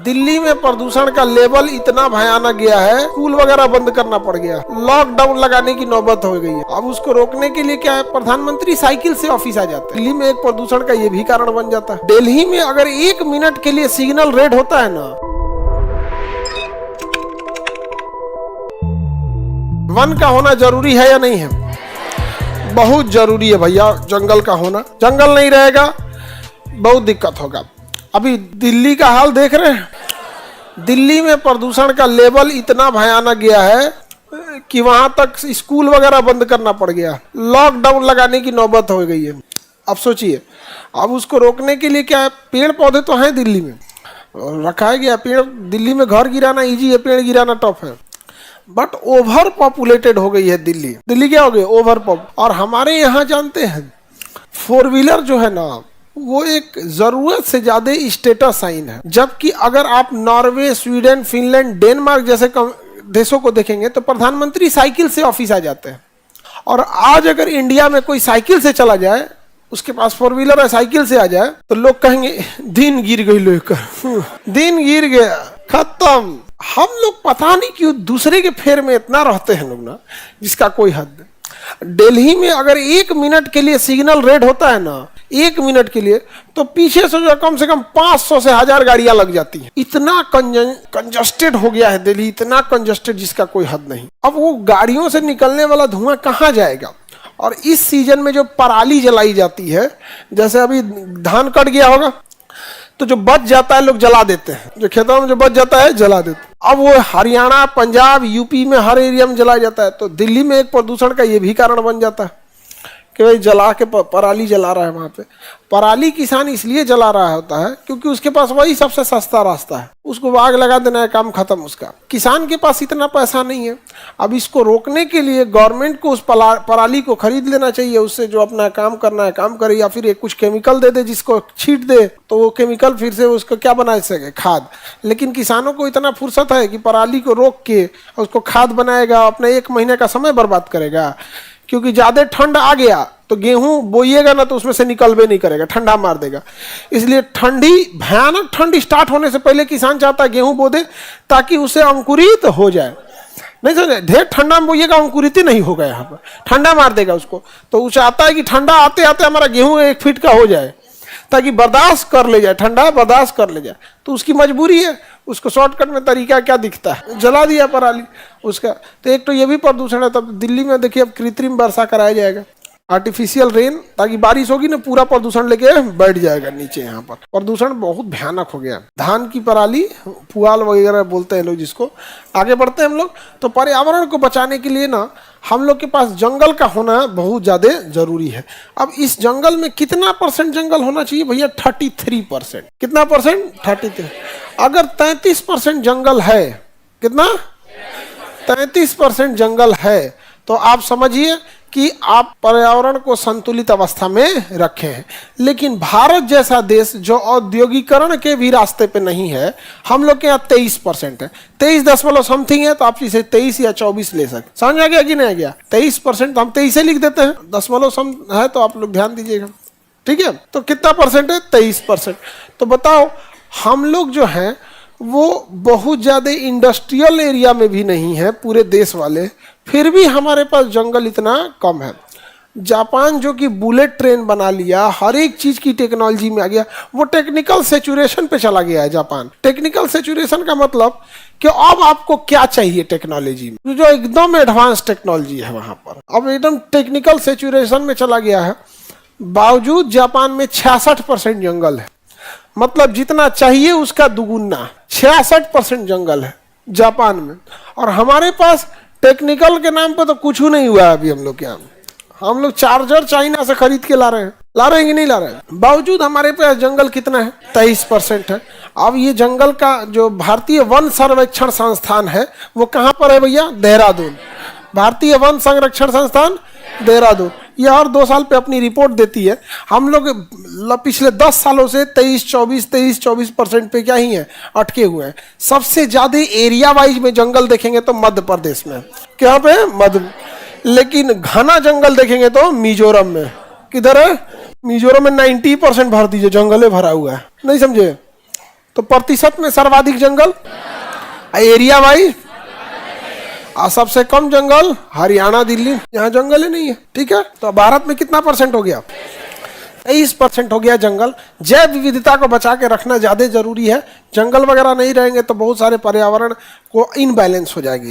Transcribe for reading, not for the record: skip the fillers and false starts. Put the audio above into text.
दिल्ली में प्रदूषण का लेवल इतना भयानक गया है, स्कूल वगैरह बंद करना पड़ गया, लॉकडाउन लगाने की नौबत हो गई है। अब उसको रोकने के लिए क्या है, प्रधानमंत्री साइकिल से ऑफिस आ जाते हैं। दिल्ली में एक प्रदूषण का ये भी कारण बन जाता है। दिल्ली में अगर 1 मिनट के लिए सिग्नल रेड होता है ना, वन का होना जरूरी है या नहीं है? बहुत जरूरी है भैया, जंगल का होना। जंगल नहीं रहेगा बहुत दिक्कत होगा। अभी दिल्ली का हाल देख रहे हैं, दिल्ली में प्रदूषण का लेवल इतना भयानक गया है कि वहां तक स्कूल वगैरह बंद करना पड़ गया, लॉकडाउन लगाने की नौबत हो गई है। अब सोचिए, अब उसको रोकने के लिए क्या है, पेड़ पौधे तो हैं दिल्ली में, रखा गया पेड़। दिल्ली में घर गिराना इजी है, पेड़ गिराना टफ है। बट ओवर पॉपुलेटेड हो गई है दिल्ली। दिल्ली क्या हो गई, ओवर पॉप। और हमारे यहाँ जानते हैं 4 व्हीलर जो है ना, वो एक जरूरत से ज्यादा स्टेटस साइन है। जबकि अगर आप नॉर्वे, स्वीडन, फिनलैंड, डेनमार्क जैसे देशों को देखेंगे तो प्रधानमंत्री साइकिल से ऑफिस आ जाते हैं। और आज अगर इंडिया में कोई साइकिल से चला जाए, उसके पास 4 व्हीलर है, साइकिल से आ जाए, तो लोग कहेंगे दिन गिर गई लेकर, दिन गिर गया, खत्म। हम लोग पता नहीं क्यों दूसरे के फेर में इतना रहते हैं लोग ना, जिसका कोई हद नहीं। दिल्ली में अगर 1 मिनट के लिए सिग्नल रेड होता है ना, 1 मिनट के लिए, तो पीछे से जो कम 500 से 1000 गाड़ियां लग जाती हैं। इतना कंजस्टेड हो गया है दिल्ली, इतना कंजस्टेड जिसका कोई हद नहीं। अब वो गाड़ियों से निकलने वाला धुआं कहाँ जाएगा? और इस सीजन में जो पराली जलाई जाती है, जैसे अभी धान कट गया होगा तो जो बच जाता है लोग जला देते हैं, जो खेतों में जो बच जाता है जला देते हैं। अब वो हरियाणा, पंजाब, यूपी में हर एरिया में जलाया जाता है। तो दिल्ली में एक प्रदूषण का ये भी कारण बन जाता है कि भाई जला के पराली जला रहा है। वहां पे पराली किसान इसलिए जला रहा होता है क्योंकि उसके पास वही सबसे सस्ता रास्ता है, उसको आग लगा देना है, काम खत्म उसका। किसान के पास इतना पैसा नहीं है। अब इसको रोकने के लिए गवर्नमेंट को उस पराली को खरीद लेना चाहिए, उससे जो अपना काम करना है काम करे, या फिर एक कुछ केमिकल दे दे जिसको छीट दे, तो वो केमिकल फिर से उसको क्या बना सके, खाद। लेकिन किसानों को इतना फुर्सत है कि पराली को रोक के उसको खाद बनाएगा, अपना 1 महीने का समय बर्बाद करेगा। क्योंकि ज्यादा ठंड आ गया तो गेहूं बोइएगा ना तो उसमें से निकलबे नहीं करेगा, ठंडा मार देगा। इसलिए भयानक ठंड स्टार्ट होने से पहले किसान चाहता है गेहूं बो दे, ताकि उसे अंकुरित हो जाए। नहीं समझे, ढेर ठंडा में बोइएगा अंकुरित ही नहीं होगा, यहाँ पर ठंडा मार देगा उसको। तो वो चाहता है कि ठंडा आते आते हमारा गेहूं 1 फीट का हो जाए, ताकि बर्दाश्त कर ले जाए, ठंडा बर्दाश्त कर ले जाए। तो उसकी मजबूरी है, उसको शॉर्टकट में तरीका क्या दिखता है, जला दिया पराली उसका। तो एक तो ये भी प्रदूषण है। तब दिल्ली में देखिए अब कृत्रिम वर्षा कराया जाएगा, आर्टिफिशियल रेन, ताकि बारिश होगी ना पूरा प्रदूषण लेके बैठ जाएगा नीचे। यहाँ पर प्रदूषण बहुत भयानक हो गया। धान की पराली, पुआल वगैरह बोलते हैं लोग जिसको। आगे बढ़ते हैं हम लोग। तो पर्यावरण को बचाने के लिए ना हम लोग के पास जंगल का होना बहुत ज्यादा जरूरी है। अब इस जंगल में कितना % जंगल होना चाहिए भैया? 33%। कितना %? 33। अगर 33% जंगल है, कितना? 33% जंगल है, तो आप समझिए कि आप पर्यावरण को संतुलित अवस्था में रखे हैं। लेकिन भारत जैसा देश जो औद्योगिकरण के भी रास्ते पे नहीं है, हम लोग के यहाँ 23% है। 23 दशमलव समथिंग है, तो आप इसे 23 या 24 ले सकते। समझ आ गया कि नहीं आ गया? 23%, हम 23 से लिख देते हैं, दशमलव सम है तो आप लोग ध्यान दीजिएगा, ठीक है? तो कितना % है? 23%। तो बताओ, हम लोग जो है वो बहुत ज्यादा इंडस्ट्रियल एरिया में भी नहीं है पूरे देश वाले, फिर भी हमारे पास जंगल इतना कम है। जापान जो कि बुलेट ट्रेन बना लिया, हर एक चीज की टेक्नोलॉजी में आ गया, वो टेक्निकल सेचुरेशन पे चला गया है जापान। टेक्निकल सेचुरेशन का मतलब कि अब आपको क्या चाहिए टेक्नोलॉजी में, जो एकदम एडवांस टेक्नोलॉजी है वहां पर, अब एकदम टेक्निकल सेचुरेशन में चला गया है। बावजूद जापान में 66% जंगल है, मतलब जितना चाहिए उसका दुगुना। 66% जंगल है जापान में, और हमारे पास टेक्निकल के नाम पर तो कुछ नहीं हुआ है अभी हम लोग के यहाँ। हम लोग चार्जर चाइना से खरीद के ला रहे हैं कि नहीं ला रहे हैं? बावजूद हमारे पास जंगल कितना है? 23% है। अब ये जंगल का जो भारतीय वन सर्वेक्षण संस्थान है वो कहाँ पर है भैया? देहरादून। भारतीय वन संरक्षण संस्थान देहरादून, ये हर 2 साल पे अपनी रिपोर्ट देती है। हम लोग पिछले 10 सालों से 23-24% पे क्या ही है, अटके हुए हैं। सबसे ज्यादा एरिया वाइज में जंगल देखेंगे तो मध्य प्रदेश में, क्या पे मध्य, लेकिन घना जंगल देखेंगे तो मिजोरम में। किधर है? मिजोरम में 90% भर दीजिए जंगल भरा हुआ है, नहीं समझे? तो प्रतिशत में सर्वाधिक जंगल एरिया वाइज, और सबसे कम जंगल हरियाणा दिल्ली, यहाँ जंगल ही नहीं है। ठीक है, तो भारत में कितना % हो गया? 23% हो गया जंगल। जैव विविधता को बचा के रखना ज्यादा जरूरी है। जंगल वगैरह नहीं रहेंगे तो बहुत सारे पर्यावरण को इनबैलेंस हो जाएगी।